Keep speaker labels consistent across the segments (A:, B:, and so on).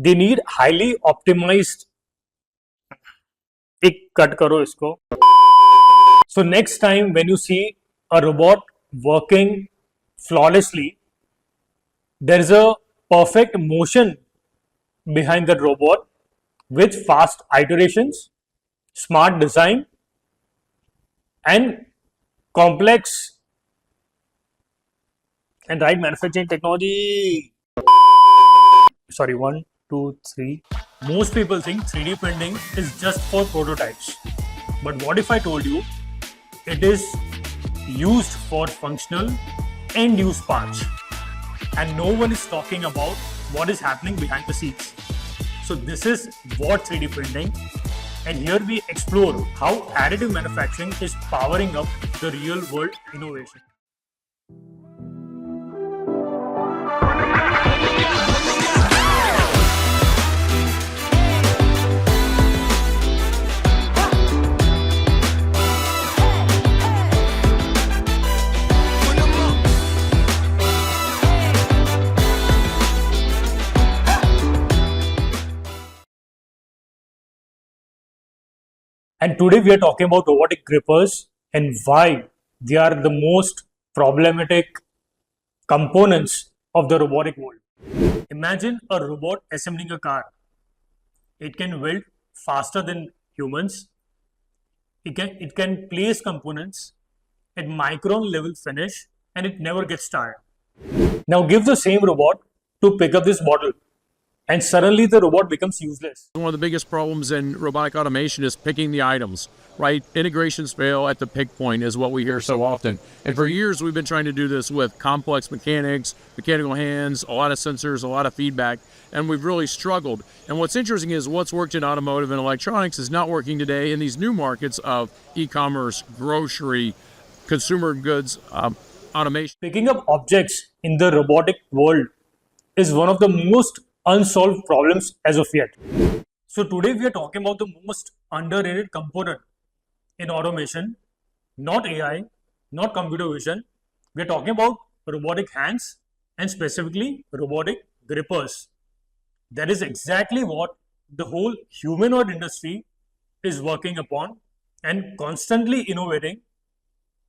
A: they need highly optimized. एक cut करो इसको. So next time when you see a robot working flawlessly, there is a perfect motion behind that robot with fast iterations, smart design, and complex and right manufacturing technology. Sorry, 1, 2, 3. Most people think 3D printing is just for prototypes. But what if I told you it is used for functional end-use parts? And no one is talking about what is happening behind the scenes. So this is what 3D printing, and here we explore how additive manufacturing is powering up the real world innovation. And today we are talking about robotic grippers and why they are the most problematic components of the robotic world. Imagine a robot assembling a car. It can weld faster than humans. It can place components at micron level finish, and it never gets tired. Now give the same robot to pick up this bottle, and suddenly the robot becomes useless.
B: One of the biggest problems in robotic automation is picking the items, right? Integrations fail at the pick point is what we hear so often. And for years, we've been trying to do this with complex mechanics, mechanical hands, a lot of sensors, a lot of feedback, and we've really struggled. And what's interesting is what's worked in automotive and electronics is not working today in these new markets of e-commerce, grocery, consumer goods, automation.
A: Picking up objects in the robotic world is one of the most unsolved problems as of yet. So today we are talking about the most underrated component in automation, not AI, not computer vision. We are talking about robotic hands and specifically robotic grippers. That is exactly what the whole humanoid industry is working upon and constantly innovating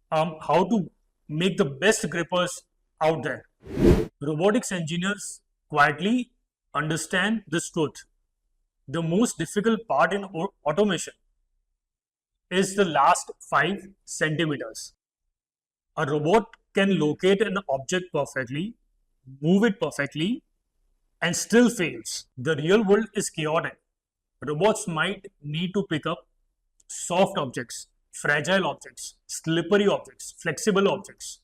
A: how to make the best grippers out there. Robotics engineers quietly understand this truth. The most difficult part in automation is the last 5 centimeters. A robot can locate an object perfectly, move it perfectly, and still fails. The real world is chaotic. Robots might need to pick up soft objects, fragile objects, slippery objects, flexible objects,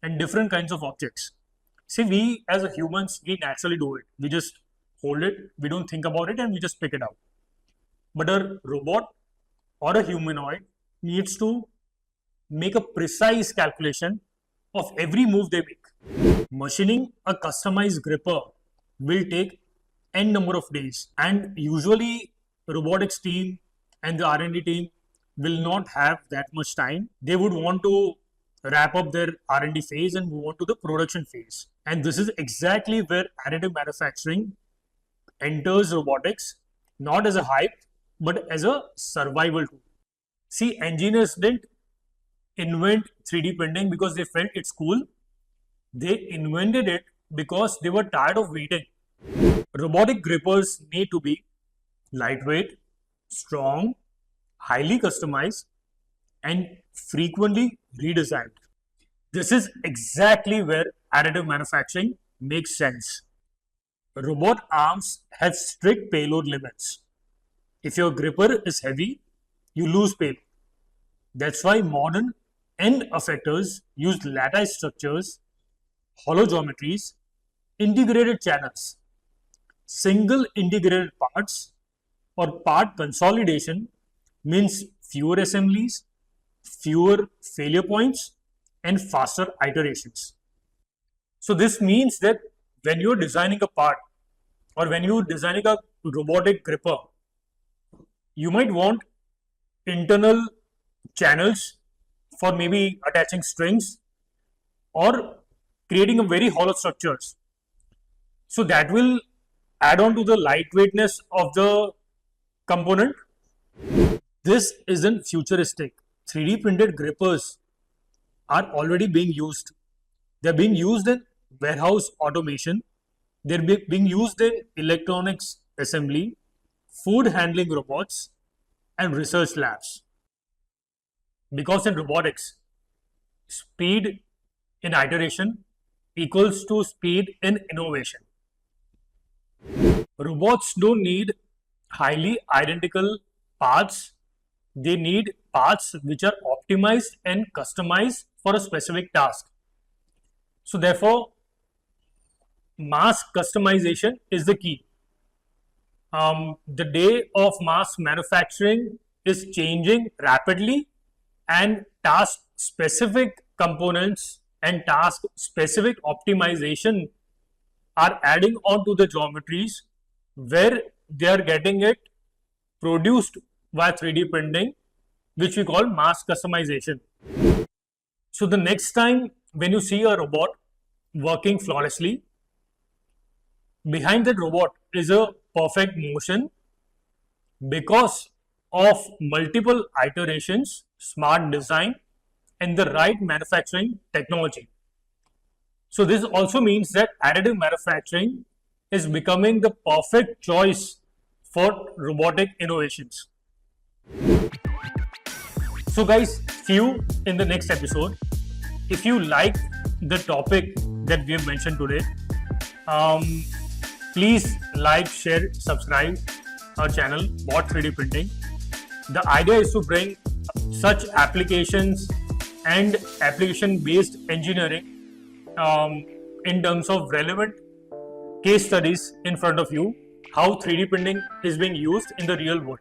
A: and different kinds of objects. See, we as a humans, we naturally do it. We just hold it, we don't think about it, and we just pick it up. But a robot or a humanoid needs to make a precise calculation of every move they make. Machining a customized gripper will take n number of days, and usually robotics team and the R&D team will not have that much time. They would want to wrap up their R&D phase and move on to the production phase. And this is exactly where additive manufacturing enters robotics, not as a hype, but as a survival tool. See, engineers didn't invent 3D printing because they felt it's cool. They invented it because they were tired of waiting. Robotic grippers need to be lightweight, strong, highly customized, and frequently redesigned. This is exactly where additive manufacturing makes sense. Robot arms have strict payload limits. If your gripper is heavy, you lose payload. That's why modern end effectors use lattice structures, hollow geometries, integrated channels. Single integrated parts or part consolidation means fewer assemblies, fewer failure points, and faster iterations. So this means that when you're designing a part or when you're designing a robotic gripper, you might want internal channels for maybe attaching strings or creating a very hollow structures. So that will add on to the lightweightness of the component. This isn't futuristic. 3D printed grippers are already being used. They're being used in warehouse automation. They're being used in electronics assembly, food handling robots, and research labs. Because in robotics, speed in iteration equals to speed in innovation. Robots don't need highly identical parts. They need parts which are optimized and customized for a specific task. So therefore, mass customization is the key. The day of mass manufacturing is changing rapidly, and task specific components and task specific optimization are adding on to the geometries where they are getting it produced via 3D printing, which we call mass customization. So the next time when you see a robot working flawlessly, behind that robot is a perfect motion because of multiple iterations, smart design, and the right manufacturing technology. So this also means that additive manufacturing is becoming the perfect choice for robotic innovations. So guys, see you in the next episode. If you like the topic that we have mentioned today, please like, share, subscribe our channel, Bot 3D Printing. The idea is to bring such applications and application-based engineering in terms of relevant case studies in front of you, how 3D printing is being used in the real world.